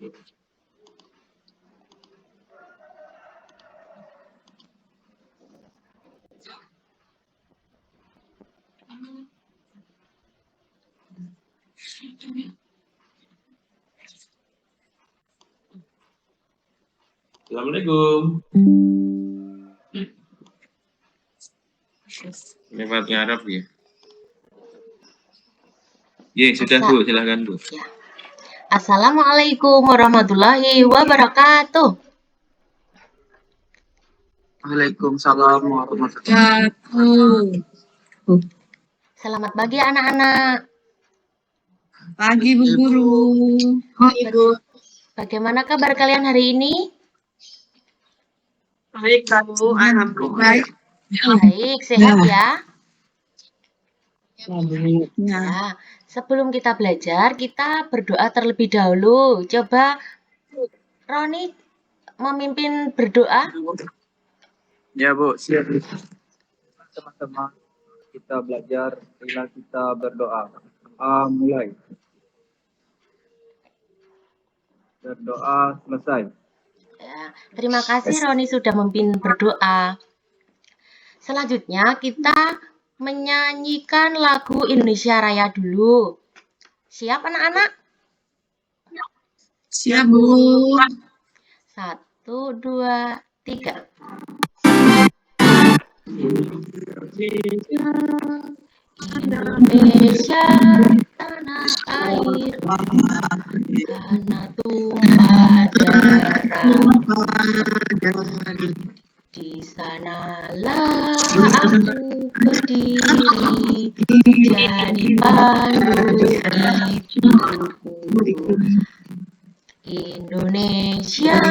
Assalamualaikum. Lewat ngarep ya. Ya, sudah Bu, silakan Bu. Ya. Assalamualaikum warahmatullahi wabarakatuh. Waalaikumsalam warahmatullahi wabarakatuh. Selamat pagi anak-anak. Pagi Bu Guru. Ibu. Bagaimana kabar kalian hari ini? Baik Bu, alhamdulillah. Baik, sehat ya? Ya. Nah, sebelum kita belajar, kita berdoa terlebih dahulu. Coba Roni memimpin berdoa. Ya Bu, siap. Teman-teman, kita belajar, bila kita berdoa. Mulai. Berdoa selesai. Ya, terima kasih Roni sudah memimpin berdoa. Selanjutnya kita menyanyikan lagu Indonesia Raya dulu. Siap anak-anak? Siap Bu. 1, 2, 3. Indonesia tanah air, karena tumpah darah. Di sanalah aku berdiri, jadi pandu hidupku. Indonesia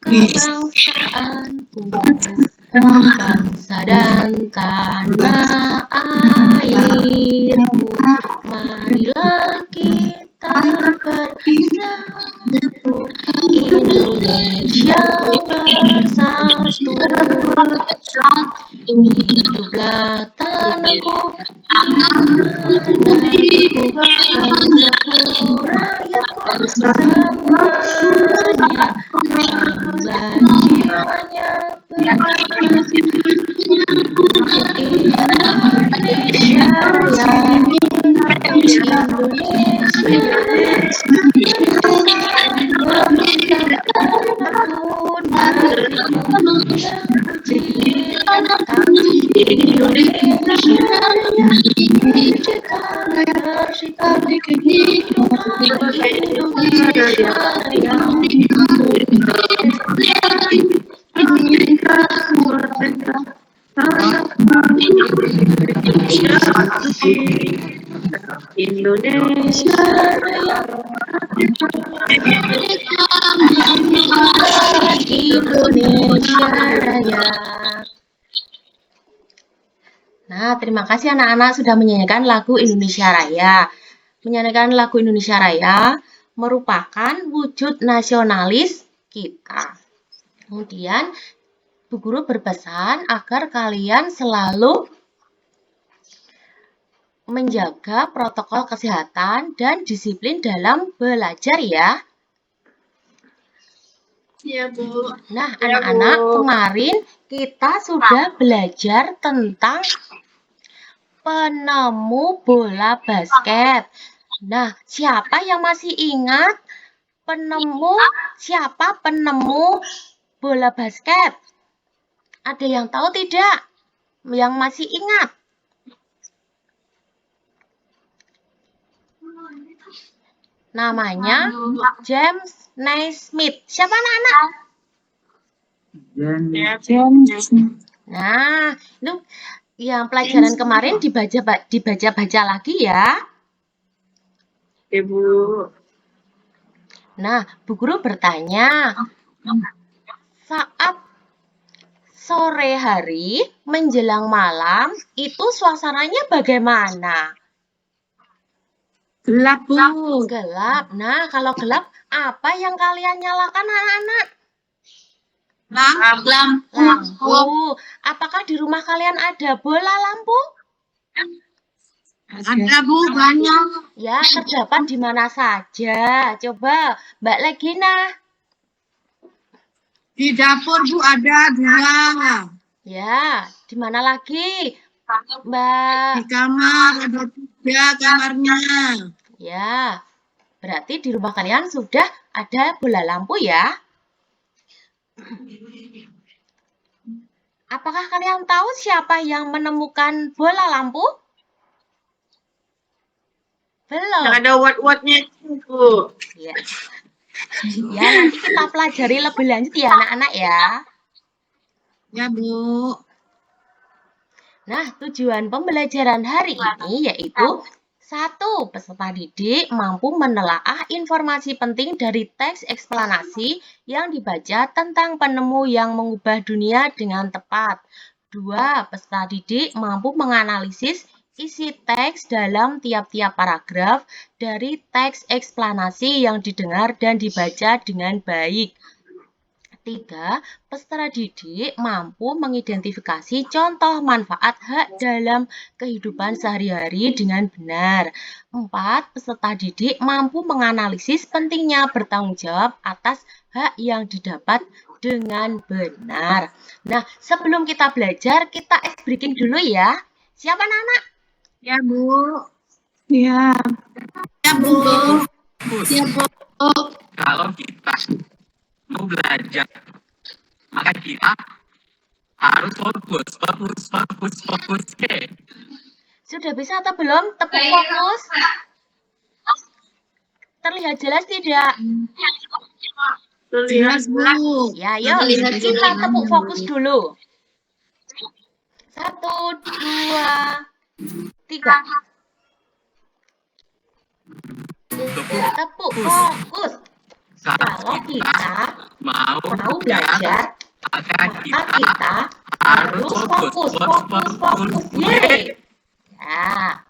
kebangsaanku, bangsa dan tanah airku. Marilah kita bersatu, Indonesia bersatu. Hiduplah tanahku, bangsaku, rakyatku semuanya, jiwanya Indonesia Indonesia Raya, Indonesia Raya. Nah, terima kasih anak-anak sudah menyanyikan lagu Indonesia Raya. Menyanyikan lagu Indonesia Raya merupakan wujud nasionalis kita. Kemudian, Bu Guru berpesan agar kalian selalu menjaga protokol kesehatan dan disiplin dalam belajar ya. Iya Bu. Nah, anak-anak, kemarin kita sudah belajar tentang penemu bola basket. Nah, siapa yang masih ingat siapa penemu bola basket? Ada yang tahu tidak? Yang masih ingat? Namanya James Naismith. Siapa anak-anak? Nah, itu yang pelajaran kemarin dibaca lagi ya. Ibu. Nah, Bu Guru bertanya, saat sore hari menjelang malam, itu suasananya bagaimana? Gelap Bu. Gelap. Nah, kalau gelap, apa yang kalian nyalakan anak-anak? Lampu. Apakah di rumah kalian ada bola lampu? Ada Bu, banyak. Ya, terdapat di mana saja? Coba, Mbak Legina. Di dapur Bu ada 2. Ya, di mana lagi? Di Mbak. kamar ada 3 kamarnya. Ya, berarti di rumah kalian sudah ada bola lampu ya? Apakah kalian tahu siapa yang menemukan bola lampu? Belum. Ada watt-wattnya Bu. Ya. Ya, nanti kita pelajari lebih lanjut ya anak-anak ya. Ya Bu. Nah, tujuan pembelajaran hari ini yaitu 1. Peserta didik mampu menelaah informasi penting dari teks eksplanasi yang dibaca tentang penemu yang mengubah dunia dengan tepat. 2. Peserta didik mampu menganalisis isi teks dalam tiap-tiap paragraf dari teks eksplanasi yang didengar dan dibaca dengan baik. 3. Peserta didik mampu mengidentifikasi contoh manfaat hak dalam kehidupan sehari-hari dengan benar. 4. Peserta didik mampu menganalisis pentingnya bertanggung jawab atas hak yang didapat dengan benar. Nah, sebelum kita belajar, kita ice breaking dulu ya. Siapa anak-anak? Ya Bu. Ya. Ya Bu. Ya Bu. Kalau kita mau belajar, maka kita harus fokus. Sudah bisa atau belum? Tepuk fokus. Terlihat jelas tidak? Jelas Bu. Ya, yuk kita tepuk fokus dulu. 1, 2, 3. Tepuk fokus. Kalau kita mau belajar, maka maka kita harus fokus. Yeay. Ya.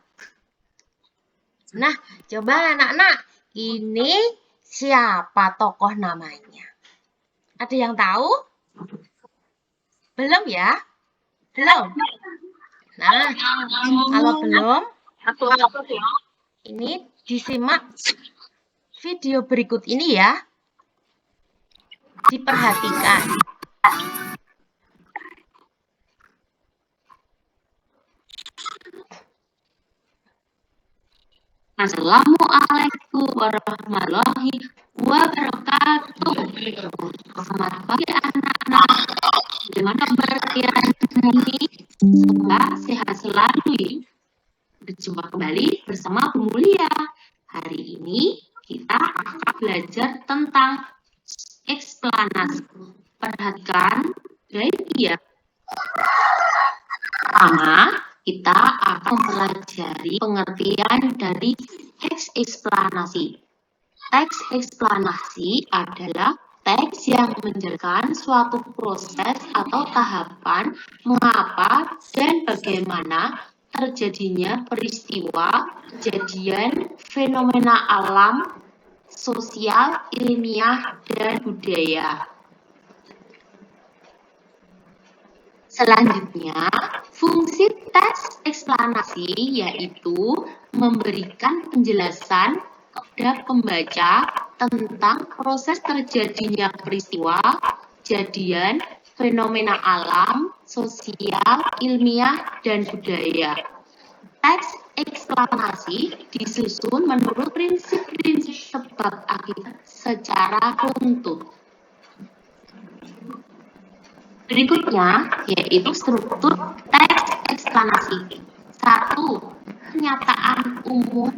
Nah, coba anak-anak, ini siapa tokoh namanya? Ada yang tahu? Belum ya? Belum. Nah, kalau belum, ini disimak video berikut ini ya. Diperhatikan. Assalamualaikum warahmatullahi wabarakatuh. Selamat pagi anak-anak. Bagaimana kabar kalian hari ini? Semoga sehat selalu. Berjumpa kembali bersama Bu Mulia. Hari ini kita akan belajar tentang eksplanasi. Perhatikan baik ya. Pertama, kita akan mempelajari pengertian dari teks eksplanasi. Teks eksplanasi adalah teks yang menjelaskan suatu proses atau tahapan mengapa dan bagaimana terjadinya peristiwa, kejadian, fenomena alam, sosial, ilmiah, dan budaya. Selanjutnya, fungsi teks eksplanasi yaitu memberikan penjelasan kepada pembaca tentang proses terjadinya peristiwa, kejadian, fenomena alam, sosial, ilmiah, dan budaya. Teks eksplanasi disusun menurut prinsip-prinsip sebab akibat secara runtut. Berikutnya yaitu struktur teks eksplanasi. 1. Pernyataan umum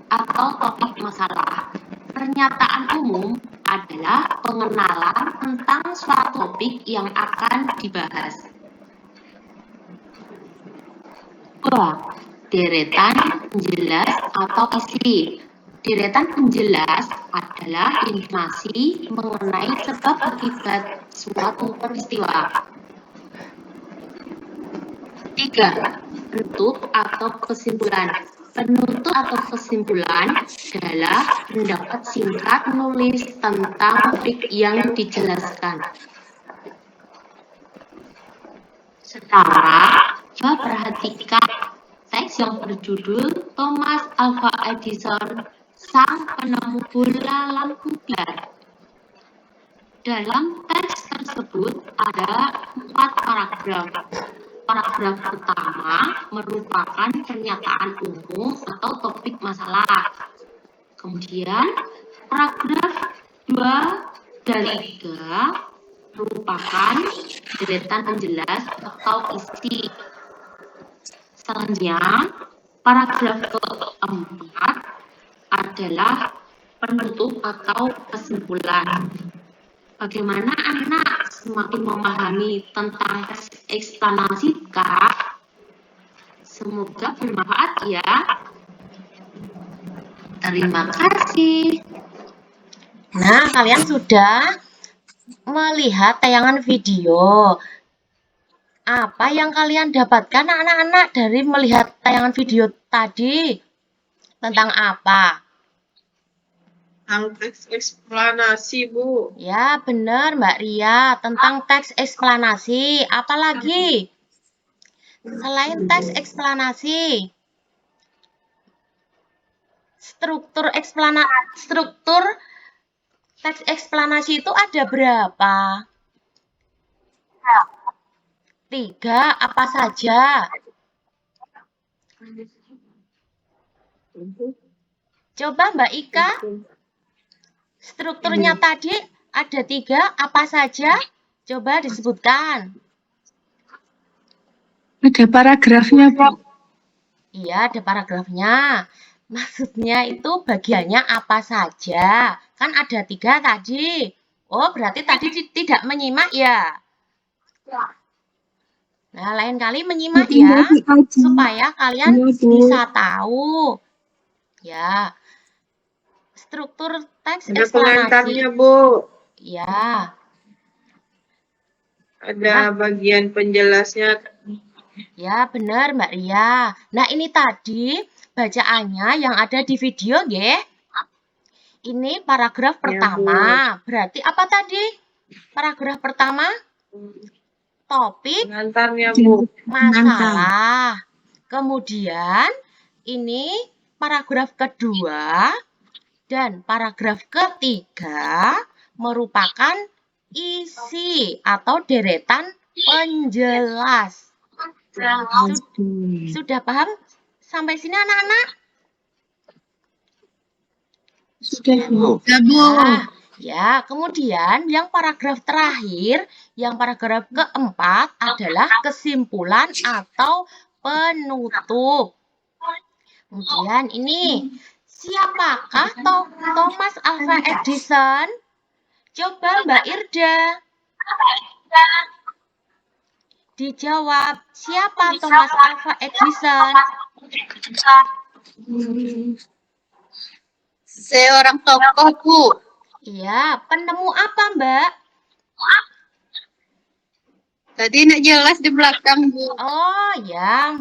atau topik masalah. Pernyataan umum adalah pengenalan tentang suatu topik yang akan dibahas. 2. Deretan penjelas atau isi. Deretan penjelas adalah informasi mengenai sebab akibat suatu peristiwa. 3. Penutup atau kesimpulan. Penutup atau kesimpulan adalah pendapat singkat menulis tentang topik yang dijelaskan. Sekarang, coba perhatikan teks teks yang berjudul Thomas Alva Edison, sang penemu bola lampu pilar. Dalam teks tersebut ada 4 paragraf. Paragraf pertama merupakan pernyataan umum atau topik masalah. Kemudian paragraf 2 dan 3 merupakan deretan penjelas atau isi. Selanjutnya, paragraf keempat adalah penutup atau kesimpulan. Bagaimana anak semakin memahami tentang eksplanasi Kak? Semoga bermanfaat ya. Terima kasih. Nah, kalian sudah melihat tayangan video. Apa yang kalian dapatkan anak-anak dari melihat tayangan video tadi? Tentang apa? Tentang teks eksplanasi, Bu. Ya, benar Mbak Ria. Tentang teks eksplanasi. Apalagi? Selain teks eksplanasi. Struktur teks eksplanasi itu ada berapa? 3, apa saja? Coba Mbak Ika, strukturnya tadi ada 3, apa saja? Coba disebutkan. Ada paragrafnya, Pak. Iya, ada paragrafnya. Maksudnya itu bagiannya apa saja? Kan ada 3 tadi. Oh, berarti tadi tidak menyimak ya? Nah, lain kali menyimak ya, supaya kalian bisa tahu. Ya, struktur teks Ada eksplanasi. pengantarnya, Bu. Ya, Ada bagian penjelasnya. ya benar Mbak Ria. Nah, ini tadi bacaannya yang ada di video, nggih. Ini paragraf pertama. Berarti apa tadi? Paragraf pertama? Topik Pengantarnya, Bu. masalah. Kemudian ini paragraf kedua dan paragraf ketiga merupakan isi atau deretan penjelas. Sudah paham sampai sini anak-anak? Sudah, Bu. Nah, ya, kemudian yang paragraf terakhir, yang paragraf keempat adalah kesimpulan atau penutup. Kemudian ini, siapakah Thomas Alva Edison? Coba Mbak Irda. Dijawab, siapa Thomas Alva Edison? Seorang tokoh, Bu. Iya, penemu apa Mbak? Tadi nak jelas di belakang, Bu. Oh ya,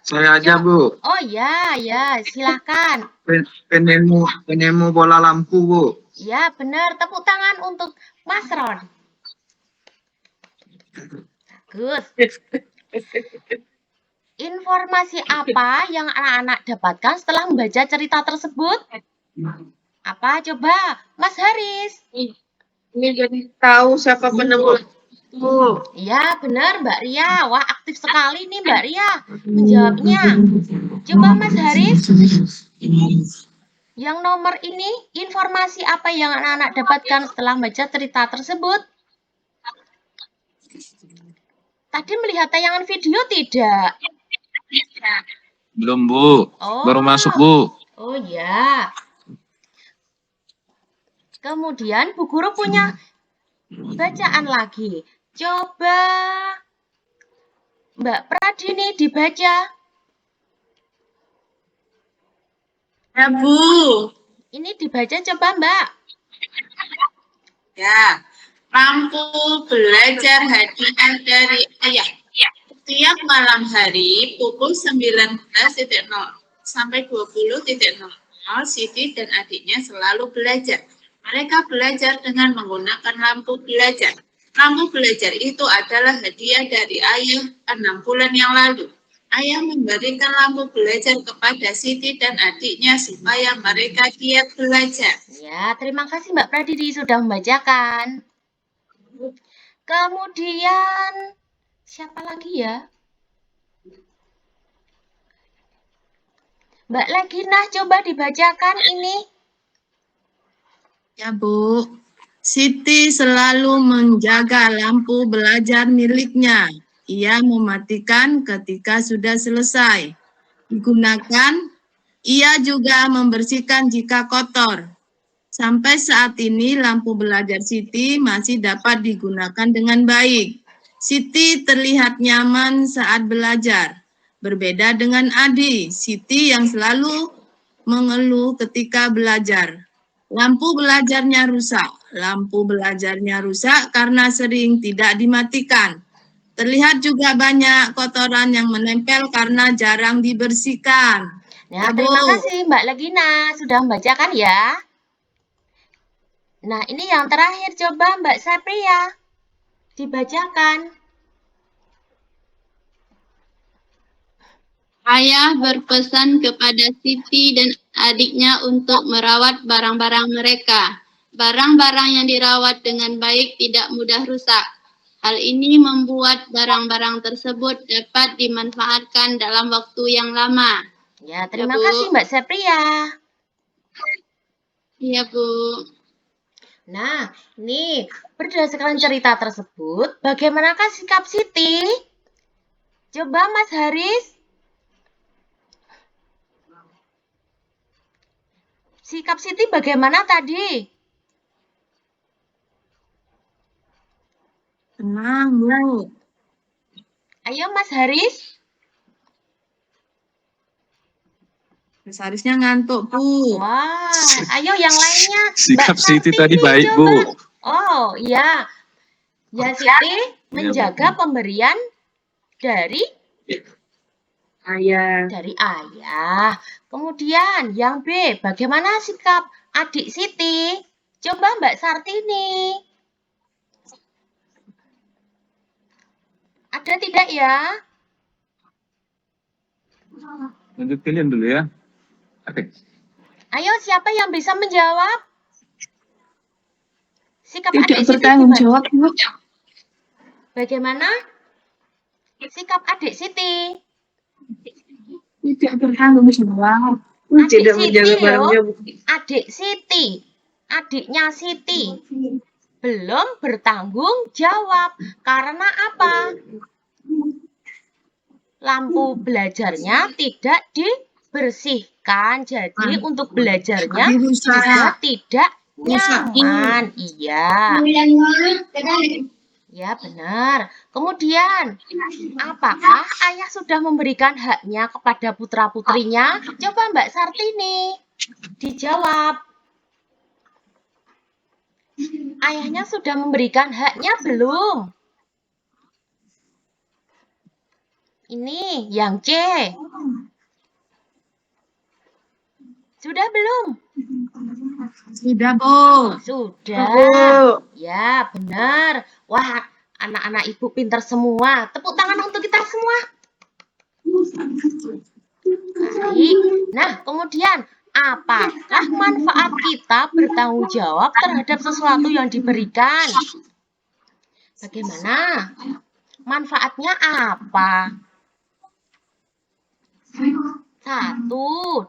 Saya aja, Bu. oh ya, silakan. Penemu bola lampu, Bu. Ya, benar. Tepuk tangan untuk Mas Ron. Bagus. Informasi apa yang anak-anak dapatkan setelah membaca cerita tersebut? Apa coba, Mas Haris? Ini jadi tahu siapa penemu itu. Ya, benar Mbak Ria. Wah, aktif sekali nih Mbak Ria menjawabnya. Coba Mas Haris. Yang nomor ini, informasi apa yang anak-anak dapatkan setelah membaca cerita tersebut? Tadi melihat tayangan video tidak? Belum, Bu. Oh. Baru masuk, Bu. Oh ya. Kemudian Bu Guru punya bacaan lagi. Coba Mbak Pradini dibaca. Ya, Bu. Ini dibaca coba Mbak. Ya. Lampu belajar hadiah dari ayah. Setiap malam hari pukul 19.00 sampai 20.00, Siti dan adiknya selalu belajar. Mereka belajar dengan menggunakan lampu belajar. Lampu belajar itu adalah hadiah dari ayah 6 bulan yang lalu. Ayah memberikan lampu belajar kepada Siti dan adiknya supaya mereka giat belajar. Ya, terima kasih Mbak Pradidi sudah membacakan. Kemudian, siapa lagi ya? Mbak Legina, coba dibacakan ini. Ya, Bu. Siti selalu menjaga lampu belajar miliknya. Ia mematikan ketika sudah selesai digunakan. Ia juga membersihkan jika kotor. Sampai saat ini lampu belajar Siti masih dapat digunakan dengan baik. Siti terlihat nyaman saat belajar. Berbeda dengan Adi, Siti yang selalu mengeluh ketika belajar. Lampu belajarnya rusak. Lampu belajarnya rusak karena sering tidak dimatikan. Terlihat juga banyak kotoran yang menempel karena jarang dibersihkan. Nah, Ya, Bu. terima kasih Mbak Legina sudah membacakan ya. Nah, ini yang terakhir coba Mbak Sapria dibacakan. Ayah berpesan kepada Siti dan adiknya untuk merawat barang-barang mereka. Barang-barang yang dirawat dengan baik tidak mudah rusak. Hal ini membuat barang-barang tersebut dapat dimanfaatkan dalam waktu yang lama. Ya, terima Bu. kasih Mbak Sapria. Iya, Bu. Nah, ini berdasarkan cerita tersebut, bagaimanakah sikap Siti? Coba Mas Haris. Sikap Siti bagaimana tadi? Tenang, Bu. Ayo Mas Haris. Mas Harisnya ngantuk, Bu. Wah, ayo yang lainnya. Sikap Mbak Siti tadi Sartini, baik, coba. Bu. Oh, iya. Ya, Siti menjaga pemberian dari Ayah. ayah. Kemudian yang B, bagaimana sikap adik Siti? Coba Mbak Sartini. Ada tidak ya? Lanjut kalian dulu ya. Oke. Ayo, siapa yang bisa menjawab? Sikap Tidak adik Siti bertanggung gimana? jawab, Bu. Bagaimana? Sikap adik Siti. Tidak bertanggung jawab. Adik Siti loh. Adik Siti. Adiknya Siti. Belum bertanggung jawab. Karena apa? Lampu belajarnya tidak dibersihkan. Jadi untuk belajarnya juga tidak nyaman. Iya. Ya, benar. Kemudian, apakah ayah sudah memberikan haknya kepada putra-putrinya? Coba Mbak Sartini dijawab. Ayahnya sudah memberikan haknya belum? Ini yang C. Sudah belum? Sudah, Bu. Sudah. Ya, benar. Wah, anak-anak ibu pintar semua. Tepuk tangan untuk kita semua. Baik. Nah, kemudian, apakah manfaat kita bertanggung jawab terhadap sesuatu yang diberikan? Bagaimana? Manfaatnya apa? 1.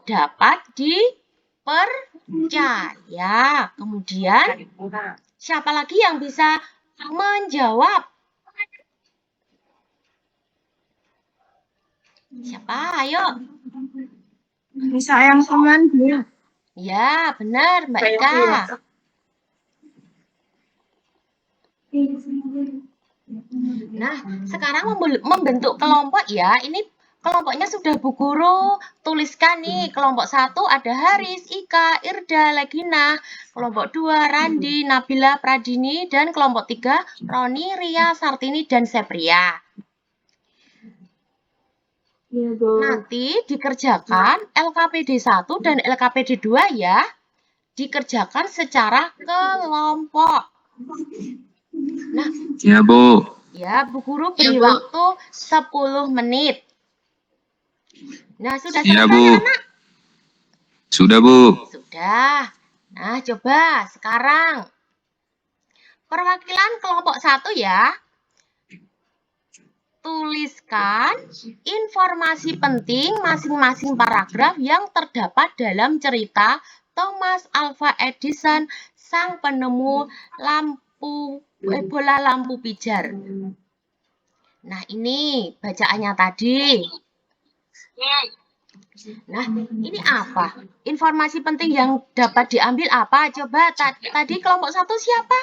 Dapat dipercaya. Kemudian, siapa lagi yang bisa menjawab? Siapa? Ayo. Sayang teman, Bu. Ya, benar, Mbak Ika. Nah, sekarang membentuk kelompok ya. Ini kelompoknya sudah Bu Guru tuliskan nih. Kelompok 1 ada Haris, Ika, Irda, Legina. Kelompok 2 Randi, Nabila, Pradini. Dan kelompok 3 Roni, Ria, Sartini, dan Sepria. Nanti dikerjakan LKPD 1 dan LKPD 2 ya. Dikerjakan secara kelompok. Nah, Ya, Bu. ya, Bu Guru beri waktu 10 menit. Nah, sudah Iya, selesai Bu. anak? Sudah, Bu. Sudah. Nah, coba sekarang perwakilan kelompok 1 ya. Tuliskan informasi penting masing-masing paragraf yang terdapat dalam cerita Thomas Alva Edison, sang penemu bola lampu pijar. Nah, ini bacaannya tadi. Nah, ini apa? Informasi penting yang dapat diambil apa? Coba tadi kelompok 1 siapa?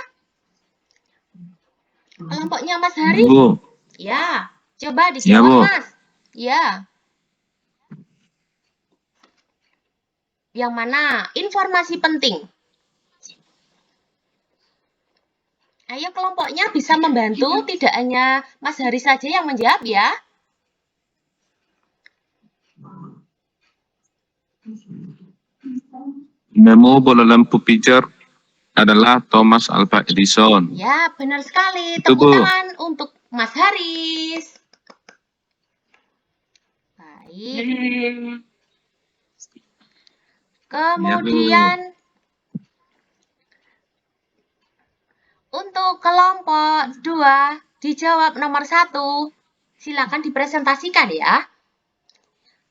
Kelompoknya Mas Hari? Bu. Ya, coba Ya, dijawab, Bu. Mas. Ya. Yang mana? Informasi penting. Ayo kelompoknya bisa membantu, tidak hanya Mas Hari saja yang menjawab ya. Penemu bola lampu pijar adalah Thomas Alva Edison. Ya, benar sekali. Itu, Tepuk Bu. tangan untuk Mas Haris. Baik. Kemudian untuk kelompok 2 dijawab nomor 1. Silakan dipresentasikan ya.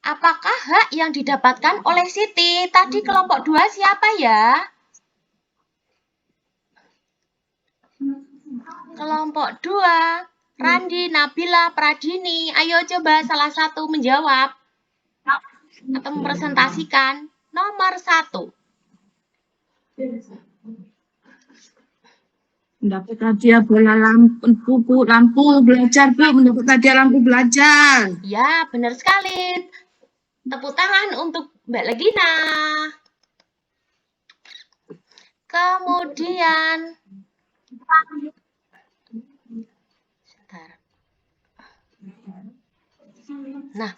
Apakah hak yang didapatkan oleh Siti? Tadi kelompok 2 siapa ya? Kelompok 2, Randi, Nabila, Pradini. Ayo coba salah satu menjawab atau mempresentasikan. Nomor 1. Mendapat hadiah bola lampu belajar, Bu. Mendapat hadiah lampu belajar. Ya, benar sekali. Tepuk tangan untuk Mbak Legina. Kemudian, sebentar. Nah,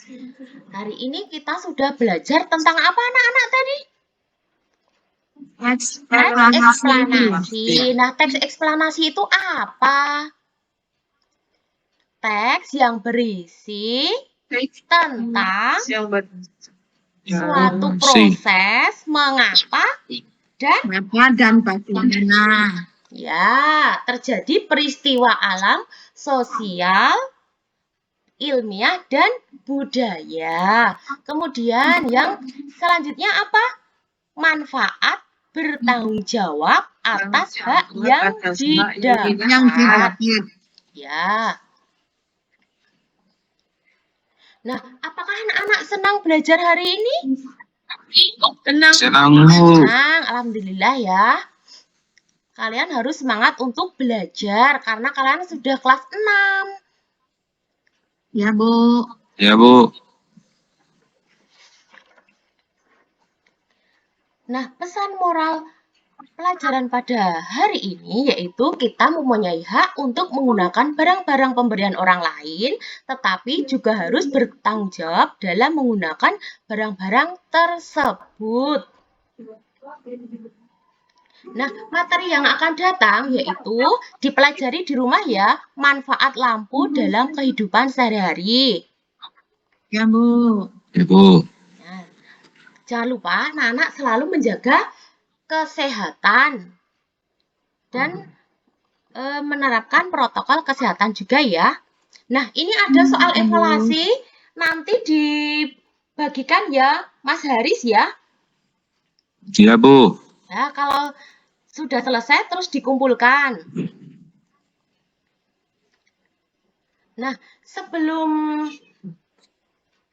hari ini kita sudah belajar tentang apa anak-anak tadi? Teks eksplanasi. Nah, teks eksplanasi itu apa? Teks yang berisi tentang suatu proses, mengapa, dan bagaimana. ya, terjadi peristiwa alam, sosial, ilmiah, dan budaya. Kemudian yang selanjutnya apa? Manfaat bertanggung jawab atas hak yang didapat. Ya. Nah, apakah anak-anak senang belajar hari ini? Senang, Senang, alhamdulillah ya. Kalian harus semangat untuk belajar karena kalian sudah kelas 6. Ya, Bu. Ya, Bu. Nah, pesan moral pelajaran pada hari ini yaitu kita mempunyai hak untuk menggunakan barang-barang pemberian orang lain, tetapi juga harus bertanggung jawab dalam menggunakan barang-barang tersebut. Nah, materi yang akan datang yaitu dipelajari di rumah ya, manfaat lampu dalam kehidupan sehari-hari. Ya, Bu. Ya, Bu. Nah, jangan lupa anak-anak selalu menjaga kesehatan dan menerapkan protokol kesehatan juga ya. Nah, ini ada soal evaluasi, nanti dibagikan ya Mas Haris ya. Ya, Bu. Ya, kalau sudah selesai terus dikumpulkan. Nah, sebelum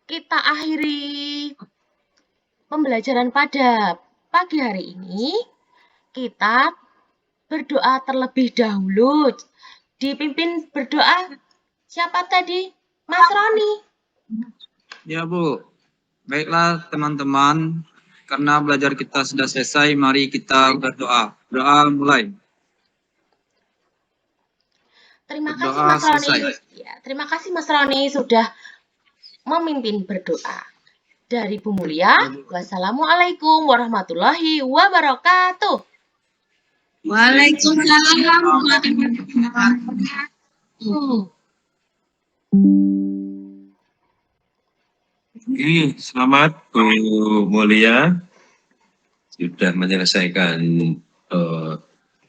kita akhiri pembelajaran pada pagi hari ini, kita berdoa terlebih dahulu. Dipimpin berdoa siapa tadi? Mas Roni. Ya, Bu. Baiklah, teman-teman. Karena belajar kita sudah selesai, mari kita berdoa. Doa mulai. Terima kasih Berdoa Mas Roni. selesai. Ya, terima kasih Mas Roni sudah memimpin berdoa. Dari Bu Mulia, wassalamualaikum warahmatullahi wabarakatuh. Waalaikumsalam warahmatullahi wabarakatuh. Oke, selamat Bu Mulia sudah menyelesaikan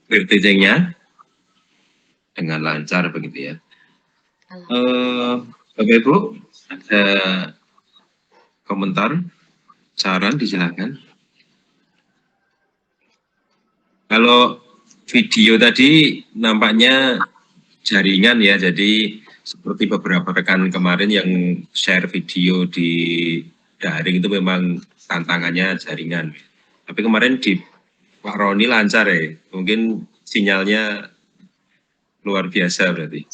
PPT-nya dengan lancar begitu ya. Bapak Ibu, ada komentar, saran, disilakan. Kalau video tadi nampaknya jaringan ya, jadi seperti beberapa rekan kemarin yang share video di daring itu memang tantangannya jaringan. Tapi kemarin di Pak Roni lancar ya, mungkin sinyalnya luar biasa berarti.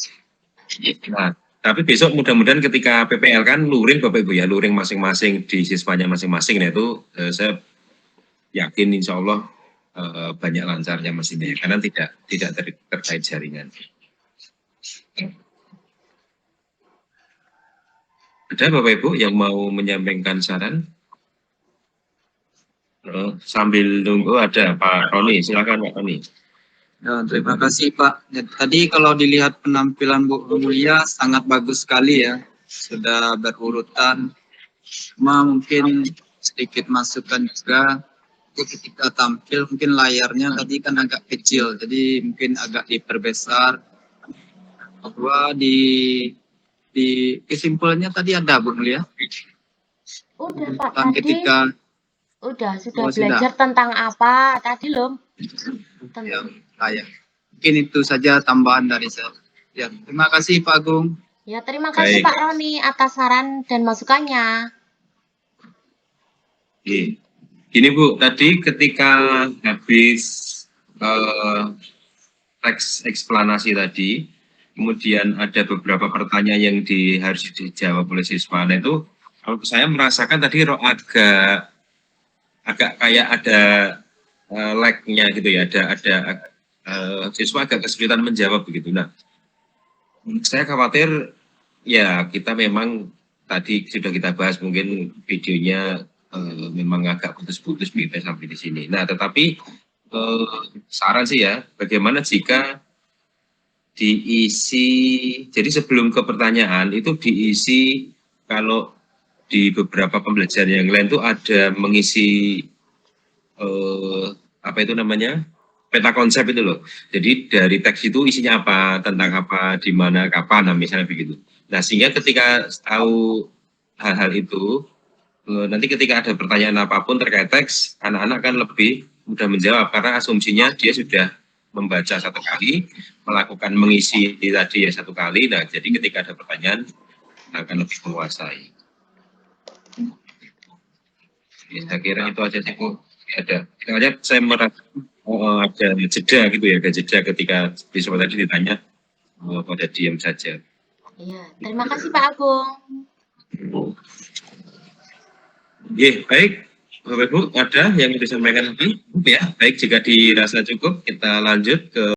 Nah, tapi besok mudah-mudahan ketika PPL kan luring Bapak Ibu ya, luring masing-masing di siswanya masing-masing. Nah itu saya yakin insya Allah banyak lancarnya mesinnya, karena tidak terkait jaringan. Ada Bapak Ibu yang mau menyampaikan saran? Sambil nunggu ada Pak Roni, silakan Pak Roni. Ya, terima kasih Pak. Ya, tadi kalau dilihat penampilan Bu Mulia sangat bagus sekali ya. Sudah berurutan. Cuma mungkin sedikit masukan juga. Ketika tampil mungkin layarnya tadi kan agak kecil. Jadi mungkin agak diperbesar. Bahwa di kesimpulannya tadi ada Bu Mulia. Udah Pak, Tentang tadi ketika sudah Oh, belajar tentang apa tadi loh? yang layak. Mungkin itu saja tambahan dari saya. Ya, terima kasih Pak Agung. Ya, terima kasih Baik. Pak Roni atas saran dan masukannya. Oke. Gini Bu, tadi ketika habis teks eksplanasi tadi, kemudian ada beberapa pertanyaan yang harus dijawab oleh siswa. Nah itu, kalau saya merasakan tadi agak kayak ada lag-nya gitu ya, ada siswa agak kesulitan menjawab begitu. Nah, saya khawatir ya kita memang tadi sudah kita bahas mungkin videonya memang agak putus-putus begitu sampai di sini. Nah, tetapi saran sih ya, bagaimana jika diisi, jadi sebelum ke pertanyaan itu diisi kalau di beberapa pembelajaran yang lain itu ada mengisi apa itu namanya peta konsep itu loh. Jadi dari teks itu isinya apa, tentang apa, di mana, kapan, nah misalnya begitu. Nah sehingga ketika tahu hal-hal itu, nanti ketika ada pertanyaan apapun terkait teks, anak-anak kan lebih mudah menjawab karena asumsinya dia sudah membaca satu kali, melakukan mengisi tadi ya satu kali. Nah jadi ketika ada pertanyaan akan lebih menguasai. Ya, saya kira itu aja sih Bu. Ada. Makanya saya merasa ada jeda gitu ya, ada jeda ketika siswa tadi ditanya pada diam saja. Iya, terima kasih Pak Agung. Baik, Bapak Ibu, ada yang disampaikan lagi? Ya, baik jika dirasa cukup, kita lanjut ke